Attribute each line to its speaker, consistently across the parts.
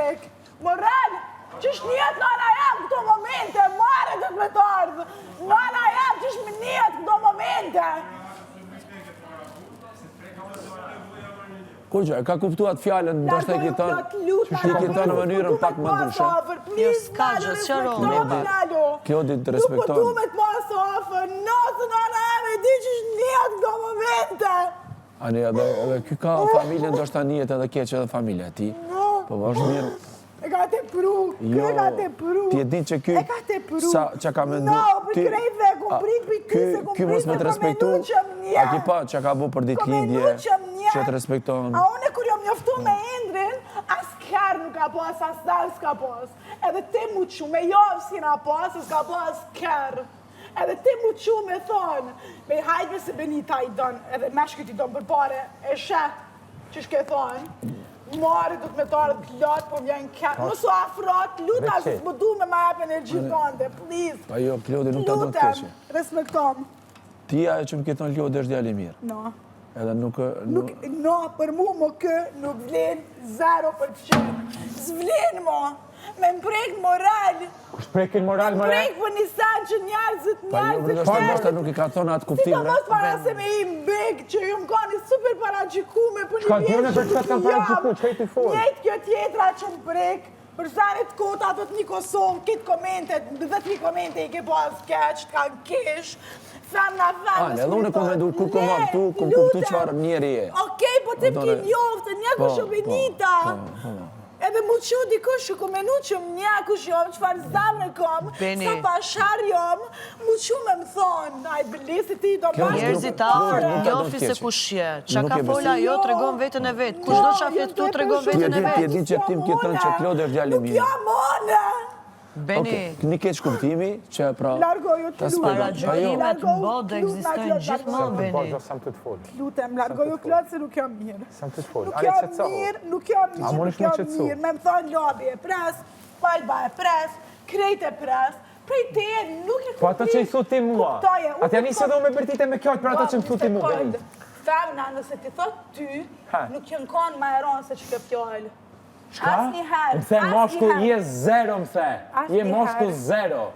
Speaker 1: brek. Moral, qësh njetë nana jam këto momente, mare të me të ardhë. Nana jam qësh më njetë këto momente.
Speaker 2: Kur që, ka kuptuat fjallën, ndoshta i këtanë, që i këtanë në mënyrën pak më ndryshme.
Speaker 3: Jo, s'ka gjë, qëro.
Speaker 2: Klodi të respektojnë.
Speaker 1: Nuk po du me të pasë ofër, nësë nana jam e di qësh njetë këto momente.
Speaker 2: Ani, edhe ky ka familje, ndoshta njetë edhe keqë edhe familje ti. Po është mirë.
Speaker 1: E ka te pru, e ka te pru.
Speaker 2: Ti e din që ky, sa që ka mendu...
Speaker 1: No, për krejtve, kom prit për ty, se kom
Speaker 2: ky mos me të respektu, a ki pa që ka bu për ditë lindje, që të respektohen.
Speaker 1: A une kur jom njoftu me Endrin, as kër nuk ka pas, as dal s'ka pas. Edhe ti mu që me jovë si na pas, s'ka pas kër. Edhe ti mu që me thonë, me hajtve se Benita i donë, edhe me shkët i donë për pare, e sheh, që shke thonë. Mare du të me tarë të klot, po vjen kërë. Nësu afrat, luta, se s'po du me ma jep energji tënde, please.
Speaker 2: Pa jo, Klodi nuk ta do të keqe.
Speaker 1: Respektom.
Speaker 2: Ti ajo që më keton Klodi është djali mirë.
Speaker 1: No.
Speaker 2: Edhe nuk...
Speaker 1: No, për mu më kë nuk vlen 0%. S'vlen mo, me mprek moral.
Speaker 4: Shprekin moral, mëre?
Speaker 1: Mprek për një sen që njerëzit
Speaker 2: Pa jo, ndoshta nuk i ka thonë atë kuptim.
Speaker 1: Si të mos para se me i mbek, që ju më kani super paraqikume për një
Speaker 4: Shka për çka kanë paraqiku, që i të folë?
Speaker 1: Njëjtë kjo tjetra që më prek, për zanit kota të një Kosovë, kitë komentet, 10.000 komente i ke pas keq, të kanë kesh, femna femës.
Speaker 2: Edhe unë e kom vendur kur kom këtu, kom kuptu çfarë njeri je.
Speaker 1: Okej, po ti m'ki njoftë, një kush o Benita. Edhe mu që dikush që ku menu që më njakush jom, qëfar zamë në kom, sa pashar jom, mu që me më thonë, a i bëllisi ti do bashkë.
Speaker 3: Njerëzit afer, njofi se kush je, qa ka fola jo të regon vetën e vetë, kush do qa fjetu të regon vetën e vetë.
Speaker 2: Ti e din që tim këtë thënë që Klodi është djali mirë.
Speaker 1: Nuk jam one!
Speaker 3: Beni,
Speaker 2: Një keq kuptimi që pra...
Speaker 1: Largoju të lutem.
Speaker 3: Paragjuimet në botë dhe egzistojnë gjithmonë, Beni.
Speaker 4: Sam të të folë.
Speaker 1: Lutem, largoju klot se nuk jam mirë.
Speaker 4: Sam të të folë.
Speaker 1: Nuk jam mirë, nuk jam mirë. Me më thonë lobi e pres, palba e pres, krejt e pres, prej te e nuk e kuptim.
Speaker 4: Po ato që i thuti mua, atë janë isë edhe me bërtite me kjojt për ato që më thuti mua.
Speaker 1: Femna, nëse ti thot ty, nuk jën konë ma eronë se që ke fjallë.
Speaker 4: Shka? Më the moshku je zero, më the. Je moshku zero.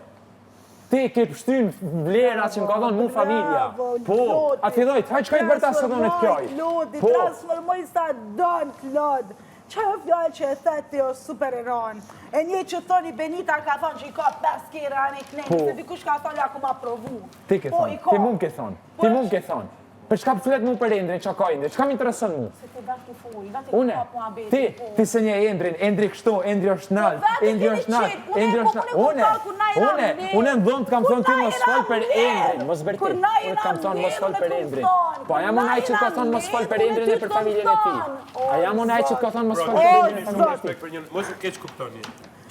Speaker 4: Ti ke pështynë vlera që më ka dhonë mu familja. Po, a ti dojtë, hajtë qka i bërta së dhonë e pjoj.
Speaker 1: Klodi, transformoj sa donë, Klod. Qa e fjallë që e theti o super eronë? E një që thoni Benita ka thonë që i ka 5 kere anë i knejnë, se dikush ka thonë ja ku ma provu.
Speaker 4: Ti ke thonë, ti mund ke thonë, ti mund ke thonë. Për shka pëflet mu për Endrin, qa ka Endrin, qka mi interesën mu?
Speaker 1: Se ti vetë të fuj, vetë
Speaker 4: Une, ti se një Endrin, Endri kështu, Endri është nalt, Endri është nalt, Endri është nalt. Une në dhëmë të kam thonë ty mos folë për Endrin, mos bërti. Une kam thonë mos folë për Endrin. Po, a jam unë ajë që të ka thonë mos folë për Endrin e për familjen e ti. A jam unë ajë që të ka thonë mos folë për Endrin e familjen e ti.
Speaker 5: Mos e keq kuptoni.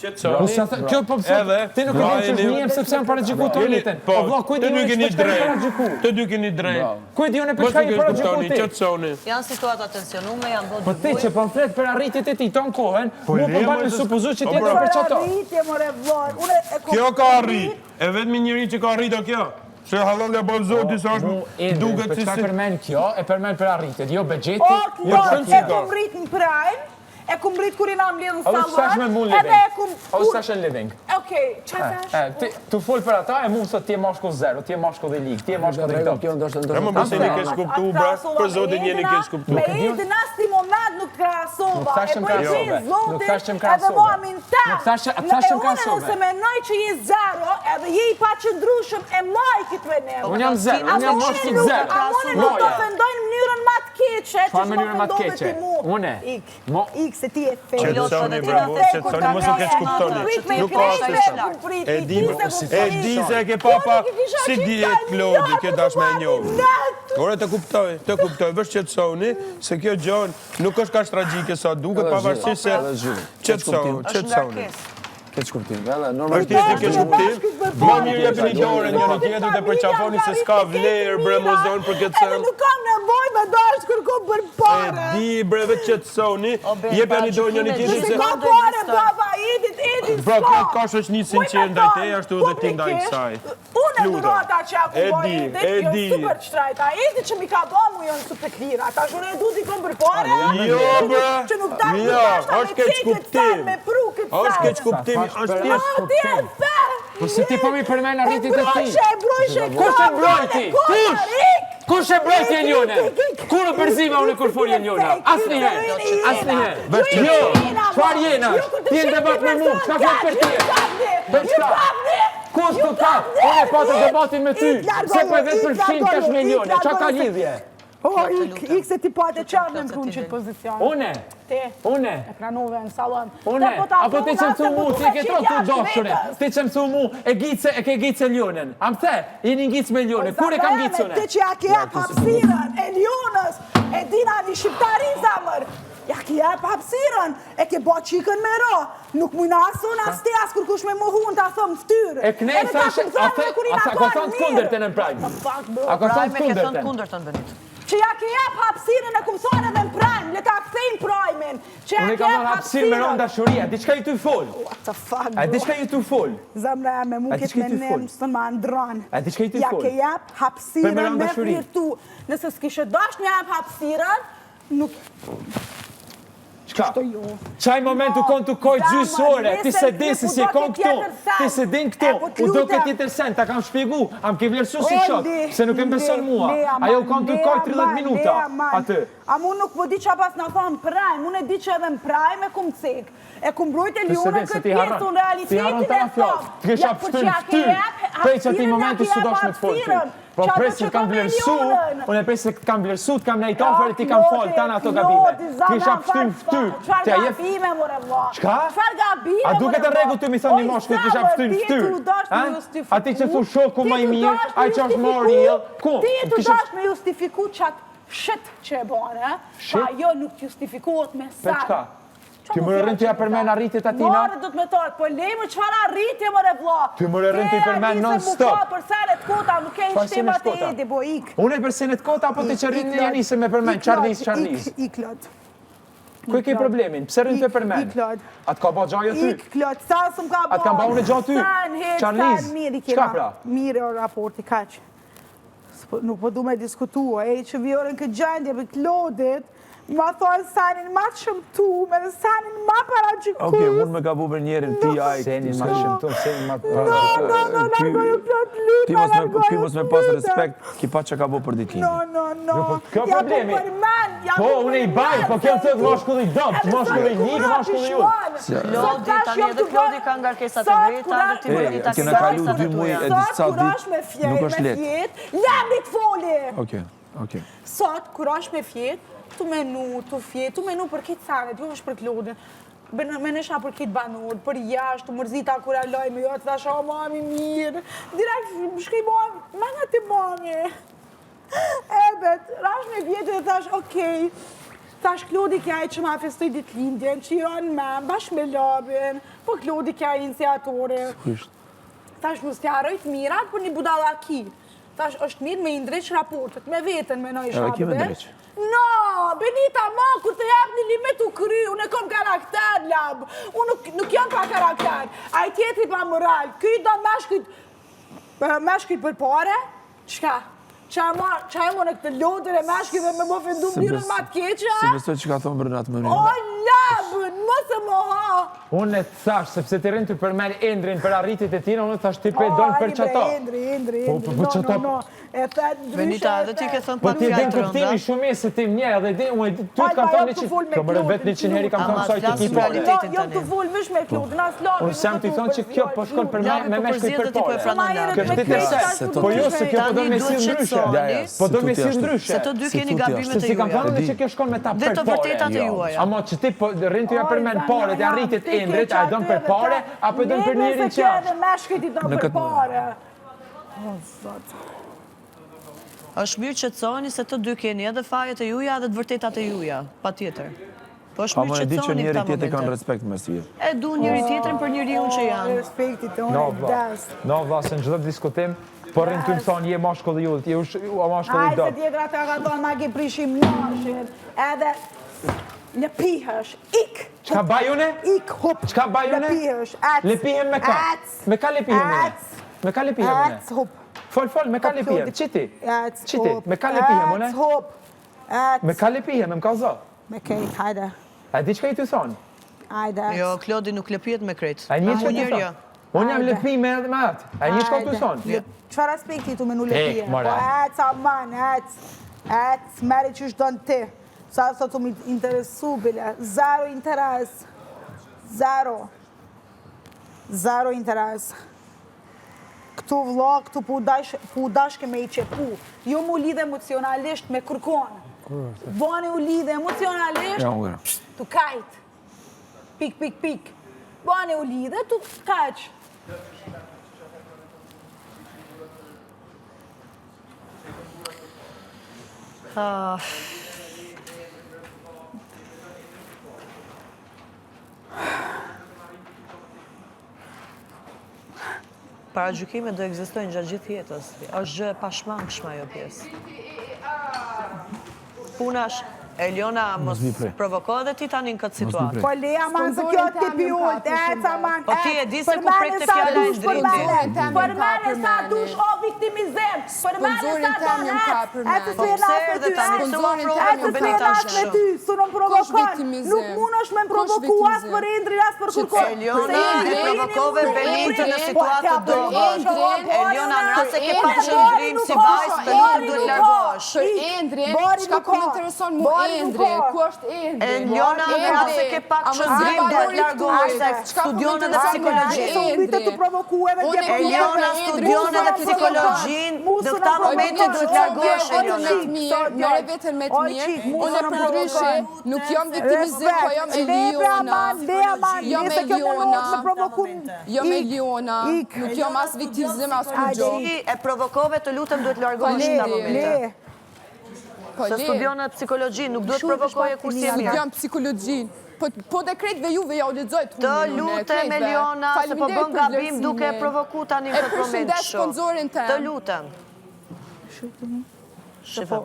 Speaker 4: Kjo po pëse, ti nuk e din që shmijem sepse më paragjiku të unitën. Po vla, kuj di unë që për shka i paragjiku?
Speaker 5: Të dy keni drejt.
Speaker 4: Kuj di unë për shka i paragjiku ti?
Speaker 5: Qëtësoni.
Speaker 3: Janë situata tensionume, janë botë
Speaker 4: Po ti që po më flet për arritjet e ti tonë kohën, mu po bani me supozu që tjetër për qato.
Speaker 5: Kjo ka arrit. E vetëmi njëri që ka arrit o kjo. Se halal e bon zoti sa është duket si
Speaker 4: si... Për përmen kjo, e përmen për arritjet, jo bëgjeti,
Speaker 1: O,
Speaker 4: jo
Speaker 1: Klod,
Speaker 4: shënë
Speaker 1: e kom rrit në prajnë, e kom rrit kur i nam lidhë në
Speaker 4: salon, stash me mu living. O stash e living.
Speaker 1: Okej, që thash?
Speaker 4: Tu folë për ata, e mu thot ti e moshko zero, ti e moshko dhe lig, ti e moshko dhe top.
Speaker 5: E më bëse një kesh kuptu, bra, për zotin një kesh kuptu.
Speaker 1: Me Endin as ti moment nuk të krasova.
Speaker 4: Nuk thash që më krasove. Nuk thash që më krasove.
Speaker 1: Edhe mua min ta.
Speaker 4: Nuk thash që më krasove.
Speaker 1: Nëse menoj që je zero, edhe je i pa qëndrushëm, e maj këtë venel.
Speaker 4: Unë jam zero, unë jam moshki zero.
Speaker 1: A mune nuk të ofendojnë mënyrën ma të keqe, që shmo ofendove ti mu.
Speaker 4: Une.
Speaker 1: Ik, se ti e fejë.
Speaker 5: Qëtësoni, bravo, qëtësoni, mos u keq kuptoni. Nuk ka asë e di se e ke papa, si di e Klodi, kjo dash me njohë. Ore të kuptoj, vështë qëtësoni, se kjo gjonë nuk është ka tragjike sa duke, pavarësisht se qëtësoni.
Speaker 2: Keq kuptim.
Speaker 5: Është jetë keq kuptim. Më mirë jepë një dorë njëri tjetrit e përqafoni se s'ka vlerë bre mozon për këtë sen.
Speaker 1: Nuk kam nevojë me dash kur kom për parë.
Speaker 5: E di bre vetë qetësoni, jepë një dorë njëri tjetrit se
Speaker 1: ka parë baba, edit.
Speaker 5: Pra ka shoqni sinqer ndaj teje ashtu edhe ti ndaj kësaj.
Speaker 1: durata që ja ku bo Endrit, jo super qtrajta. Endrit që mi ka bo mu jo në super klira. Ta shune e du t'i kom për pare.
Speaker 5: Jo, bre. Është keq kuptim. Është keq kuptim.
Speaker 4: Po se ti po mi përmen arritit e ti.
Speaker 1: Brojshe,
Speaker 4: Kush e mbrojti? Kush e mbrojti Elionën? Kur u përzima unë kur foli Eliona? Asnjëherë. Jo, çfarë jena? Ti në debat me mua, çka flet për ti? Për çka? Kush të ka? Unë e pata debatin me ty. Se po e vetë përfshin tash me Elionën. Çka ka lidhje?
Speaker 1: Ik se ti pate qarë në kënë qitë pozicion.
Speaker 4: Une? Une?
Speaker 1: E pranove në salon.
Speaker 4: Une? Apo ti që mësu mu, ti e ke trotë të doshure. Ti që mësu mu, e ke gice Elionën. Am the, jeni ngic me Elionën. Kur e kam gicune?
Speaker 1: Ti që ja ke jep hapsirën, Elionës, e dina një shqiptari zamër. Ja ke jep hapsirën, e ke bo qikën me ro. Nuk mujna asun as ti as kur kush me muhun të athëm ftyrë.
Speaker 4: E kënej thashe, a ka thonë të kundër të në prajmë? A ka thonë të kundër të?
Speaker 1: Që ja ke jep hapsirën e kumësone dhe në prajmë, le ta këthejnë prajmen.
Speaker 4: Unë e kam marrë hapsirë me rënda shuria, diçka ju t'u fol.
Speaker 1: What the fuck, bro?
Speaker 4: A diçka ju t'u fol?
Speaker 1: Zemre me mu këtë me nëmë, së të ma ndronë.
Speaker 4: A diçka ju t'u fol?
Speaker 1: Ja ke jep hapsirën me virtu. Nëse s'kishe dash një jep hapsirën, nuk...
Speaker 4: Qka? Qaj momentu kon të koj gjysore, ti se din se si e kon këto, ti se din këto, u do këtë tjetër sen, ta kam shpjegu, am ke vlerësu si shok, se nuk e mbeson mua, ajo kon të koj 30 minuta, atë.
Speaker 1: A mu nuk po di që pas në thonë prajmë, unë e di që edhe në prajmë e kum cek, e kum brujt e Elionën këtë pjesë unë realitetin e thonë.
Speaker 4: Të kesha pështën ftyrë, prej që ati momentu së dosh me të folë. Po presë që kam vlerësu, unë e presë që kam vlerësu, të kam nejt oferi, ti kam folë, tanë ato gabime. Ti isha pështën ftyrë.
Speaker 1: Qfar gabime, more vla?
Speaker 4: Qka?
Speaker 1: Qfar gabime,
Speaker 4: a duket e regu të mi thonë një moshku të isha pështën ftyrë? A ti që thu shoku ma i mirë, a i që është mori il, ku?
Speaker 1: Ti të dash me justifiku qatë shit që e bane, pa jo nuk justifikuot me sa.
Speaker 4: Për qka? Ty më rërën të ja përmen arritjet atina?
Speaker 1: More du të me torë, po lejmë qëfar arritje më re vla.
Speaker 4: Ty më rërën të i përmen non-stop.
Speaker 1: Ke për senet kota, nuk e në shtima të edi, bo ik.
Speaker 4: Unë e për senet kota, apo të që rritë një janisë me përmen, qarnis.
Speaker 1: Ik, Klod.
Speaker 4: Ku e ke problemin? Pse rrinë të përmen?
Speaker 1: Ik, Klod.
Speaker 4: Atë ka ba gjajo ty?
Speaker 1: Ik, Klod, sa së më ka ba.
Speaker 4: Atë kam ba unë e gjajo ty? Qarnis. Qka pra?
Speaker 1: Mire o raporti, kaq. Nuk po du me diskutua, e që vjorën këtë gjendje për Klodit, ma thonë sanin ma shëmtu, me dhe sanin ma para që kus.
Speaker 2: Oke, mund me ka bu për njerin ti aj.
Speaker 4: Senin ma shëmtu, senin ma para
Speaker 1: që kus. No, largoju plot lut, largoju.
Speaker 2: Ti mos me pas respekt, ki pa që ka bu për ditin.
Speaker 1: No.
Speaker 4: Kjo problemi. Po, unë i bajnë, po kjo të moshkulli dopt, moshkulli ligë, moshkulli ju.
Speaker 3: Klodi, tani edhe Klodi ka ngarkesat e veta, dhe ti më një
Speaker 2: Kena kalu 2 muaj e disa dit, nuk është let.
Speaker 1: Lemit foli!
Speaker 2: Oke.
Speaker 1: Sot, kur është me fjet, tu menu për kitë sanet, jo është për Klodin. Me nësha për kitë banur, për jashtë, të mërzita kur e loj me jo, të thash, o mami mirë. Direkt, shkej mami, me nga ti mami. Ebet, rash me vjetë dhe thash, okej. Thash Klodi kja e që ma festoj ditë lindjen, që janë me, bashkë me labin, po Klodi kja e iniciatore. Thash mu s'jarojt mirat për një budalaki. Thash është mirë me indreq raportet, me vetën me noj shabde.
Speaker 2: Ki me ndreq?
Speaker 1: No, Benita, ma, kur të jep një limit u kry, unë e kom karakter, lab. Unë nuk jam pa karakter. A i tjetri pa moral. Kyjt do meshkujt për pare? Qka? Qa e më në këtë lodër e meshkujve me më fëndu njërën ma të keqa?
Speaker 2: Se besoj që ka thonë bërnat më një.
Speaker 1: O, labën, mos e më ha!
Speaker 4: Unë e të thash, sepse të rinë të përmen Endrin për arritit e tina, unë të thash ti pe dojnë për qëto.
Speaker 1: Endri,
Speaker 4: no.
Speaker 1: E thëtë ndryshe.
Speaker 3: Benita, edhe ti ke thënë
Speaker 4: Po
Speaker 3: për
Speaker 4: ti din
Speaker 3: fjallë
Speaker 4: kuptimi shumë e se ti një, edhe di, unë ty të kam thonë 100, kjo më rëvet 100 heri kam thonë sojt të kipore.
Speaker 1: Jo të full mish me Klodin, as labi.
Speaker 4: Unë sem të thonë që kjo po shkon për me meshkuj për pore. Kjo është ti se, po jo se kjo po do me si ndryshe. Po do me si ndryshe.
Speaker 3: Se të dy keni gabimet e
Speaker 4: Si kam
Speaker 3: juaja.
Speaker 4: thonë që kjo shkon me ta
Speaker 3: Dhe
Speaker 4: për
Speaker 3: të
Speaker 4: pore.
Speaker 3: vërtetat e juaja.
Speaker 4: Amo që ti rinë të ja përmen pare dhe arritit Endrit, a e dëmë për pare, apo e dëmë për njerin që
Speaker 1: edhe meshkujt i dëmë për pare. O, zot.
Speaker 3: Është mirë që të coni se të dy keni edhe fajet e juja edhe të vërtetat e juja, pa tjetër. Po është
Speaker 2: Pa
Speaker 3: mirë
Speaker 2: më
Speaker 3: që
Speaker 2: e di
Speaker 3: të
Speaker 2: që
Speaker 3: coni
Speaker 2: njeri
Speaker 3: këta
Speaker 2: tjetër kanë
Speaker 3: momente.
Speaker 2: respekt me si.
Speaker 3: E du njëri tjetërin për njëri unë që janë.
Speaker 1: Respekti të
Speaker 4: No,
Speaker 1: unë, des.
Speaker 4: vla, se në gjithë diskutim, po rinë të më thonë, je mashkull i jullët, je mashkull i
Speaker 1: Ajse
Speaker 4: dopë.
Speaker 1: tjetra të ka tonë ma ki prishim njërshin, edhe lëpihësh, ik.
Speaker 4: Qka bajune?
Speaker 1: Ik, hup.
Speaker 4: Qka bajune?
Speaker 1: Lëpihësh, ec.
Speaker 4: Lepihem me ka?
Speaker 1: Ec.
Speaker 4: Me ka lepihem une?
Speaker 1: Ec.
Speaker 4: Me ka lepihem une?
Speaker 1: Ec, hup.
Speaker 4: Fol, me ka lepihem, qiti. Qiti, me ka lepihem, une? Me ka lepihem, më ka zë.
Speaker 1: Me kejt, hajde.
Speaker 4: A di që ka i të thonë?
Speaker 1: Hajde.
Speaker 3: Jo, Klodi nuk lepihet me krejt.
Speaker 4: A një që ka i të thonë? Unë jam lepi me atë. A një që ka i të thonë?
Speaker 1: Qëfar respekti tu me nu lepije?
Speaker 4: more.
Speaker 1: Ec, aman, ec, meri që është donë ti. Sa të tu mi interesu, bile. Zero interes. Zero interes. Këtu vlo, këtu pu dashke me i qepu. Jo mu lidhe emocionalisht me kërkon. Bani u lidhe emocionalisht, tu kajt. Pik. Bani u lidhe, tu kaq.
Speaker 3: Paragjykime do ekzistojnë gjatë gjithë jetës. Është gjë e pashmangshme ajo pjesë. Punash, Eliona mos provokohet dhe ti tani në këtë situatë.
Speaker 1: Po Lea man se kjo ti pi ult, ec aman.
Speaker 3: Po ti e di se ku prekte fjala e Endriti.
Speaker 1: Për mene sa dush o viktimizim. Për mene sa don ec se
Speaker 3: Pse dhe tani se më provokon Benitash
Speaker 1: me ty, su në provokon. Nuk mund është me më provoku as për Endrin, as për kërkon.
Speaker 3: Eliona e provokove Benitin në situatë të dobët. Eliona në rast se ke pasur qëndrim si vajzë, të lutem duhet largohesh.
Speaker 6: Për Endrin, çka po më intereson mu Endri, ku është Endri?
Speaker 3: Eliona në rast se ke pak qëndrim duhet largohesh. Studion edhe psikologjin. Eliona studion edhe psikologjinë, në këta momente duhet largohesh Eliona.
Speaker 6: Mere vetën me të mirë, unë e përdryshe, nuk jam viktimizim, po jam Eliona. Jam Eliona, nuk jam as viktimizim, as kurgjo.
Speaker 3: E provokove të lutem duhet largohesh në këta momente. Se studion edhe psikologjinë, nuk duhet provokoje kur si e mirë.
Speaker 6: Studion psikologjin. Po dekretve juve ja u lexoj të
Speaker 3: Të lutem Eliona, se po bën gabim duke e provoku tani në këtë moment
Speaker 6: përshëndes sponsorin tëm.
Speaker 3: Të lutem. Shifë.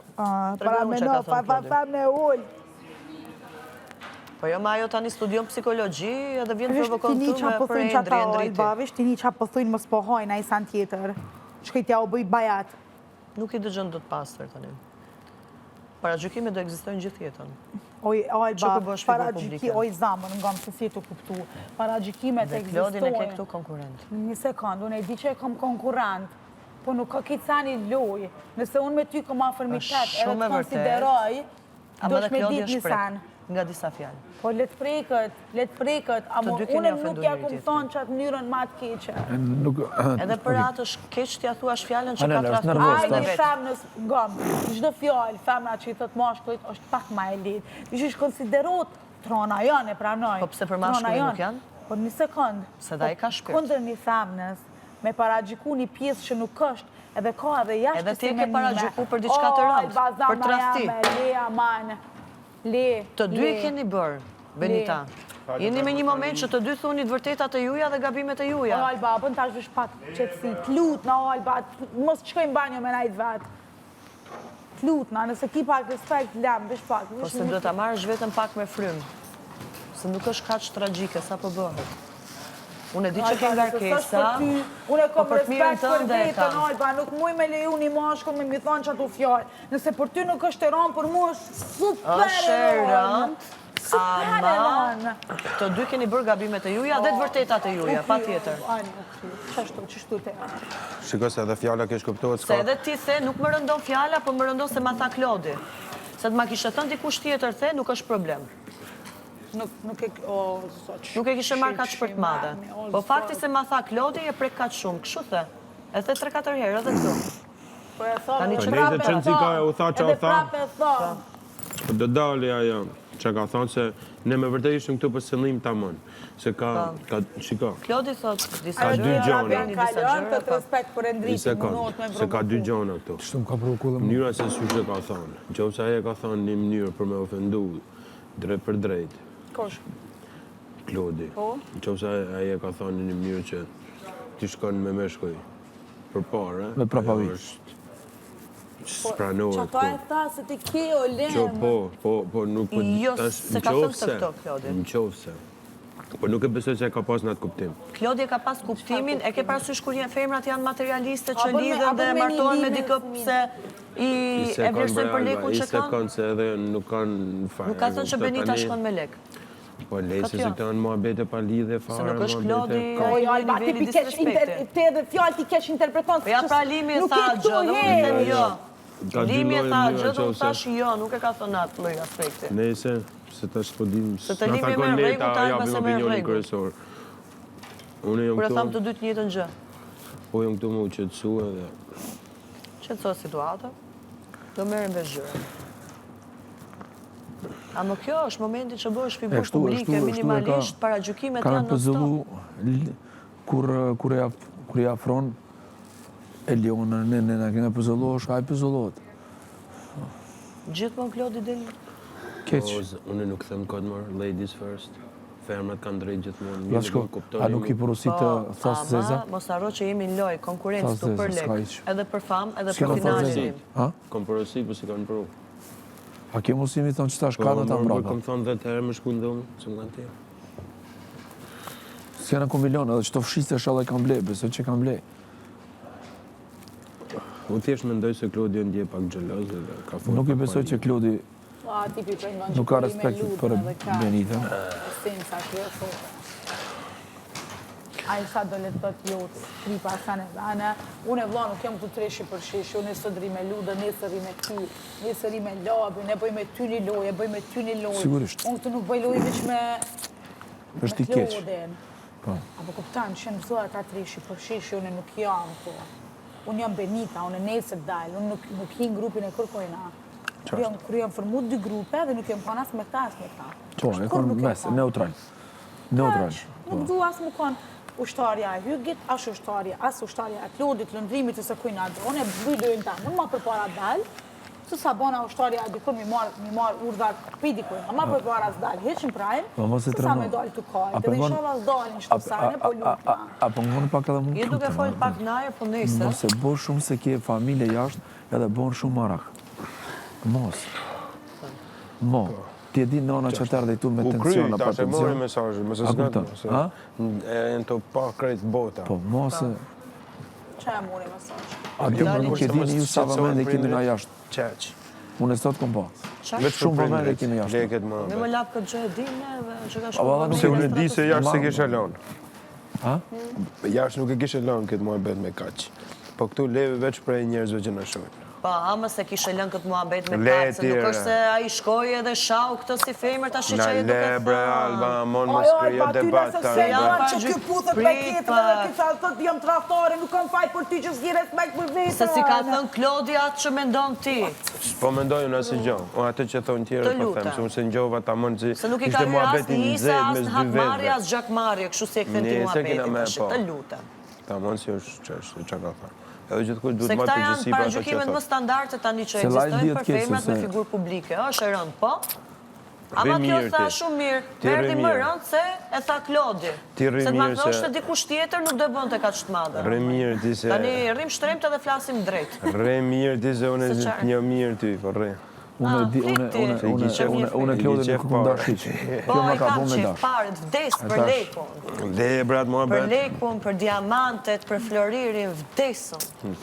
Speaker 1: Para me no, pa me ull.
Speaker 3: Po jo ma ajo tani studion psikologji edhe vjen provokon
Speaker 1: Tini qa
Speaker 3: të
Speaker 1: po
Speaker 3: për
Speaker 1: thujnë
Speaker 3: Endri
Speaker 1: qata
Speaker 3: Endriti.
Speaker 1: Olba, vish tini qa po thujnë mos po hojnë a i san tjetër. Shkejtja u bëj bajat.
Speaker 3: Nuk i dëgjën do të pastër tani. Paragjykime do ekzistojnë gjithë jetën.
Speaker 1: Oj,
Speaker 3: Që
Speaker 1: Olba,
Speaker 3: ku bësh figurë publike?
Speaker 1: oj zamën, nga më se si të kuptu. Paragjikimet
Speaker 3: Dhe Klodin e ke
Speaker 1: ekzistojnë.
Speaker 3: këtu konkurent.
Speaker 1: Një sekundë, unë e di që e kam konkurent, po nuk ka kitë sani loj. Nëse unë me ty kam afërmitet edhe
Speaker 3: shumë e
Speaker 1: të konsideroj,
Speaker 3: Ama
Speaker 1: do
Speaker 3: dhe
Speaker 1: shme
Speaker 3: Klodi
Speaker 1: dit
Speaker 3: është
Speaker 1: një
Speaker 3: prek,
Speaker 1: sen.
Speaker 3: nga disa fjalë.
Speaker 1: Po let preket, ama
Speaker 3: dy keni
Speaker 1: unë nuk
Speaker 3: ofenduar
Speaker 1: ja
Speaker 3: njëri
Speaker 1: kum
Speaker 3: tjetrin.
Speaker 1: thonë qatë mënyrën ma të keqe.
Speaker 3: Edhe për atë është keq t'ja thuash fjalën që ka
Speaker 2: Anela, është
Speaker 3: trashëguar
Speaker 2: nervoz,
Speaker 1: Ai
Speaker 3: në
Speaker 1: një
Speaker 3: vetë.
Speaker 1: femnës gomë, çdo fjalë, femra që i thot mashkullit është pak ma e lehtë. Është konsiderohet trona janë, e pranoj.
Speaker 3: Po pse për mashkullin nuk janë?
Speaker 1: Po një sekond.
Speaker 3: Se dhe ai ka shpirt.
Speaker 1: Kundër një femnës, me paragjiku një pjesë që nuk është, edhe ka edhe jashtë
Speaker 3: Edhe ti e ke paragjiku për diçka të rëndë, për tradhti.
Speaker 1: Lea, man, le.
Speaker 3: Të dy e keni bërë, Benita. Jeni me një moment që të dy thuni të vërtetat e juja dhe gabimet e juja.
Speaker 1: Alba, bën tash vish pak qetësi, t'lutna Alba, mos shkojmë banjo me najt vet. T'lutna, nëse ki pak respekt, lem, vish pak.
Speaker 3: Po se do ta marrësh vetëm pak me frymë. Se nuk është kaq tragjike sa po bëhet. Unë e di që ke ngarkesa,
Speaker 1: Unë e
Speaker 3: po
Speaker 1: kom
Speaker 3: për të mirën
Speaker 1: respekt për
Speaker 3: tënde e
Speaker 1: vetën,
Speaker 3: kam.
Speaker 1: Alba, nuk muj me leju një mashkull me mi thonë që atu fjallë. Nëse për ty nuk është e rënë, për mu është super
Speaker 3: Është e rëndë, ama të dy keni bërë gabimet e juja dhe të vërtetat e juja, pa tjetër.
Speaker 1: Qështu te.
Speaker 5: Shiko se edhe fjalla kesh kuptohet
Speaker 3: Se
Speaker 5: s'ka.
Speaker 3: edhe ti the, nuk më rëndon fjala, po më rëndon se ma tha Klodi. Se të ma kishe thënë dikush tjetër the, nuk është problem.
Speaker 1: Nuk
Speaker 3: Nuk e kishe marrë kaq për të madhe. Po fakti se ma tha Klodi e prek kaq shumë, kështu the. E the 3-4 herë edhe këtu. Tani
Speaker 5: Po
Speaker 3: që
Speaker 5: lejtë qënë si ka e u tha që u tha.
Speaker 1: Edhe prape tha.
Speaker 5: Po do dali ajo që ka thonë se ne me vërtet ishëm këtu për qëllim tamam. Se ka shiko.
Speaker 3: Klodi thot disa
Speaker 5: Ka dy
Speaker 3: gjëra,
Speaker 5: gjona.
Speaker 3: beni disa gjëra,
Speaker 1: Të respekt për
Speaker 5: Një
Speaker 1: Endritin,
Speaker 5: sekund,
Speaker 1: munot me
Speaker 5: se ka dy gjona këtu.
Speaker 2: Shumë ka provokuar.
Speaker 5: Mënyra se si që ka thonë. Qofse aje ka thonë një mënyrë për me ofendu drejt për drejt.
Speaker 1: Kosh.
Speaker 5: Klodi. Qofse aje ka thonë një mënyrë që ti shkon me meshkuj për parë.
Speaker 2: Me prapavi.
Speaker 5: Spranohet
Speaker 1: Qato e tha se ti ke o lem.
Speaker 5: Po, nuk po...
Speaker 3: Jo, se ka thënë këtë Klodi.
Speaker 5: Në qofse, Po nuk e besoj që e ka pas në atë kuptim.
Speaker 3: Klodi ka pas kuptimin, e ke parasysh kur femrat janë materialiste që lidhen dhe martohen me dikë pse e vlerësojnë për lekun që kanë?
Speaker 5: I sekond se edhe nuk kanë fare.
Speaker 3: Nuk ka thënë që Benita shkon me lek.
Speaker 5: Po lejse se këto janë muhabete pa lidhje fare.
Speaker 3: Se nuk është Klodi
Speaker 1: niveli disrespekti. Te dhe fjallë ti keq interpreton.
Speaker 3: Po ja pra Limi tha gjë, nuk i them jo. Limi tha gjë, do të thash jo, nuk e ka thënë atë lloj aspekti.
Speaker 5: Nëse se tash po dim.
Speaker 3: Se të Limi me rregull ta japim opinionin
Speaker 5: kryesor. Unë jam
Speaker 3: këtu. Kur e tham të dy të njëjtën gjë.
Speaker 5: Po jam këtu më u qetësu edhe.
Speaker 3: Qetëso situata. Do merrem vesh gjëra. A më kjo është momenti që bëhesh figurë publike, minimalisht, para gjykimet janë në
Speaker 2: stop. Kur i afron Eliona, në kena pëzëllosh, ka i pëzëllot.
Speaker 3: Gjithmonë Klodi deli?
Speaker 2: Keq.
Speaker 5: Unë nuk them kodmër, ladies first. Fermat kanë drejt gjithmonë.
Speaker 2: Lasko, a nuk i përusit të thosë zeza?
Speaker 3: Mos harro që jemi në loj, konkurencë të për lek, edhe për famë, edhe për finalin.
Speaker 5: Kom përusit, po si kanë përu.
Speaker 2: A ke musimi thonë që ta shkanë të mbrapa?
Speaker 5: Po kom thonë 10 herë më shkundonë, që më kanë tjerë.
Speaker 2: Si janë ku milion, edhe që të fshiste shalla i kam ble, besoj që kam ble.
Speaker 5: Unë thjesht mendoj se Klodi ndje pak xheloz dhe ka fort.
Speaker 2: Nuk i besoj që Klodi nuk ka respekt për Benitën.
Speaker 1: A i sa do le të thotë jotë, kripa sa në dhane. Unë e vla nuk jam të treshi për shish, unë e së dri me luda, nesë ri me ty, nesë ri me labi, ne bëj me ty një loj, e bëj me ty një loj.
Speaker 2: Sigurisht.
Speaker 1: Unë të nuk bëj loj veç me Klodin. Apo kuptan, që në mësua ta treshi për shish, unë nuk jam po. Unë jam Benita, unë e nesër dalë, unë nuk hi në grupin e kërkojna. Kër jam formu 2 grupe dhe nuk jem kanë as me ta, as me ta.
Speaker 2: Po, e konë mes, neutral. Neutral.
Speaker 1: Nuk du as më konë ushtarja e Hygit, as ushtarja e Klodit, lëndrimit të se kujna do. Unë e bëjdojnë ta, unë ma për para dalë, se sa bona ushtarja e dikur mi marë urdhar për dikujna. Ma për para s'dalë, heqin prajmë, se sa me dalë të kajtë, dhe i shala s'dalin shtësane, po lutma.
Speaker 2: Apo ngonë pak edhe mund
Speaker 3: të duke folë pak naje, po nese.
Speaker 2: Mos e bo shumë se kje familje jashtë, edhe bon shumë marak. Mos. Ti e di nona që të ardhe tu me tensiona, pa tensiona.
Speaker 5: U kry, ta mori mesajë, më se zgatë, e në të pa krejtë bota.
Speaker 2: Po, mos e...
Speaker 1: Qa e mori mesajë?
Speaker 2: A di më nuk e dini ju sa vëmende kemi na jashtë.
Speaker 5: Qeq.
Speaker 2: Unë e sot kom po. Shumë vëmende kemi jashtë.
Speaker 3: Me më lapë këtë gjë e dinë që ka shumë...
Speaker 5: Se unë e di se jashtë se kishe lonë. Jashtë nuk e kishe lonë këtë muhabet me kaqë. Po këtu leve veç prej njerëzve që në shojnë.
Speaker 3: Pa, ama se kishe lënë këtë muhabet me kaqë, se nuk është se a i shkoj edhe shau këtë si femër të ashtë që e duke thë.
Speaker 5: Le, bre, Alba, mon më shkryo debat të
Speaker 1: Alba. Që kjo putët me tjetër dhe kësa të jam traftare, nuk kam fajt për ty që s'gi respekt për vetër.
Speaker 3: Se si ka thënë Klodi atë që mendon ti.
Speaker 5: Po mendoj unë asë gjohë, o atë që thonë tjere po them, se unë se njova ta mënë që
Speaker 3: se nuk i ka rrë asë një isa, asë hakmarje, asë gjakmarje, kështu si e këthen ti muhabetin, të lutem.
Speaker 5: Ta mënë si është që është që ka thënë. Edhe gjithë kujtë
Speaker 3: se
Speaker 5: duhet marë përgjësi
Speaker 3: për ato që thënë. Se këta janë paragjykimet më standarte tani që eksistojnë për femrat me figurë publike. është e rëndë, po? Ama kjo tha shumë mirë, merdi më rëndë se e tha Klodi. Se të ma thoshtë dikush tjetër nuk do bënd të ka qëtë madhe.
Speaker 5: Re mirë ti se...
Speaker 3: Tani rrim shtremt edhe flasim drejt.
Speaker 5: Re mirë ti se unë e një mirë ty, po re.
Speaker 2: Unë e Klodi nuk më ndarë shiqë.
Speaker 3: Po e ka qef paret, vdes për lekun.
Speaker 5: Dhe brat mua bet.
Speaker 3: Për lekun, për diamantet, për floririn, vdesën.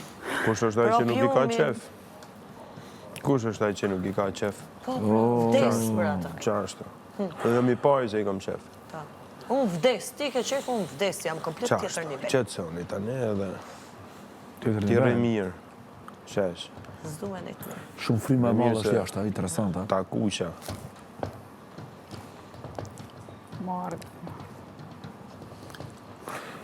Speaker 5: Kush është ai që nuk i ka qef? Kush është ai që nuk i ka qef?
Speaker 3: Po, vdes për ata.
Speaker 5: Qashtu. Edhe mi pari se i kam qef.
Speaker 3: Unë vdes, ti ke qef, unë vdes, jam komplet tjetër nivel.
Speaker 5: Qetësoni tani edhe... Ti re mirë. Shesh.
Speaker 3: Zduhen e të mirë.
Speaker 2: Shumë frima e malë është jashtë, interesant, ha?
Speaker 5: Ta kusha.
Speaker 1: Marë.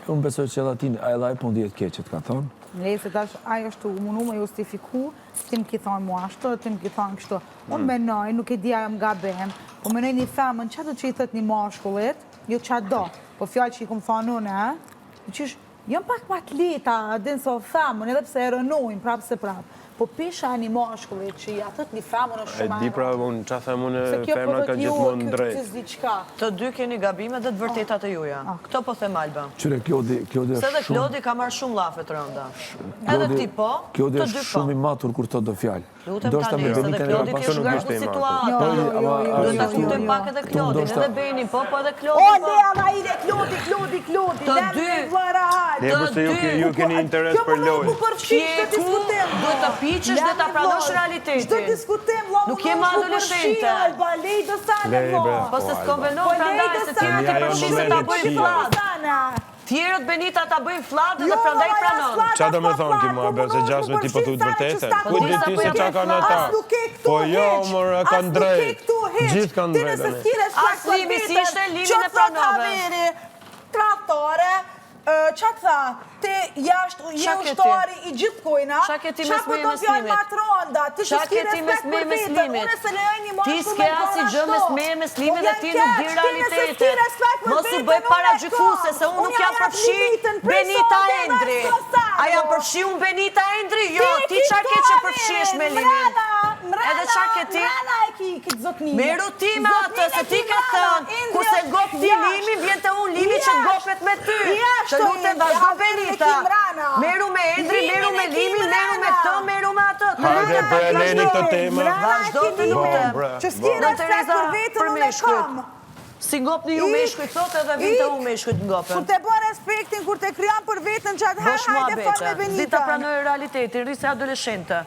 Speaker 2: Unë besoj që edhe ti, a edhe ai po ndihet keqet, ka thonë?
Speaker 1: Nëse tash ajo është munu me justifiku, ti më ki thonë mua ashtu, ti më ki thonë kështu. Unë menoj, nuk e di ajo më gabem, po menoj një femën, qatë që i thët një mashkullit, jo qatë do, po fjallë që i kom thonë unë, qysh, jam pak ma atleta, din so femën, edhe pse e rënojnë, prapë se prapë. po pisha një mashkullit që i atët një femën është
Speaker 5: E
Speaker 1: shumë
Speaker 5: di pra, unë qa them unë femra ka gjithmonë drejt.
Speaker 3: Të dy keni gabime dhe të vërtetat e juja. Këto po them Alba.
Speaker 2: Qyre, Klodi
Speaker 3: Se
Speaker 2: është
Speaker 3: dhe Klodi ka marrë shumë lafet rënda. Edhe ti po,
Speaker 2: Klodi
Speaker 3: të dy
Speaker 2: është
Speaker 3: po.
Speaker 2: shumë i matur kur të do fjalë.
Speaker 3: Lutem tani, se dhe Klodi ke shgarë situatë. Do të kuptojmë pak edhe Klodin, edhe Benin, po edhe Klodin.
Speaker 1: O, le, ama i dhe Klodi.
Speaker 3: Të dy.
Speaker 5: Ne përse ju keni interes për lojë.
Speaker 3: Qeku, do të piqesh dhe të pranosh realitetin. Nuk jem adoleshente. Po se s'konvenon prandaj se tjerët i përfshin se ta bëjnë flat. Tjerët Benita ta bëjnë flat dhe prandaj pranon.
Speaker 5: Qa do me thonë ki mua, se gjasme ti po thutë vërtete? Ku di ti se qa kanë ata? Po jo, mërë, kanë drejt. Gjithë kanë drejt.
Speaker 3: As limi si ishte, limin e pranove.
Speaker 1: Traktore, që të tha, te jashtë je ushtari i gjithë kojna,
Speaker 3: Qa ke ti mes me meslimit?
Speaker 1: Qa
Speaker 3: ke ti mes me meslimit? Ti s'ke asi gjë mes me meslimit dhe ti nuk di realitetin. Mos u bëj para gjykuse se unë nuk jam përfshi Benita Endri. A jam përfshi unë Benita Endri? Jo, ti qa ke që përfshish me limin? Edhe qa ke ti? Meru ti me atë, se ti ke thënë, ku se ngop ti limin, vjen të unë limi që ngopet me ty. Që lutem vazhdo Benita. Meru me Endri, meru me limin, meru me të, meru me atë.
Speaker 5: Hajde, bre, leni këtë tema.
Speaker 3: Vazhdo të lutem.
Speaker 1: Që s'ki respekt për vetën unë e kam.
Speaker 3: Si ngop një u meshkujt, thot edhe vinte u meshkujt ngopen.
Speaker 1: Kur te bë respektin, kur te kryan për vetën që atëherë hajde fal me Benita.
Speaker 3: Zita pranoj realitetin, rrisë adoleshente.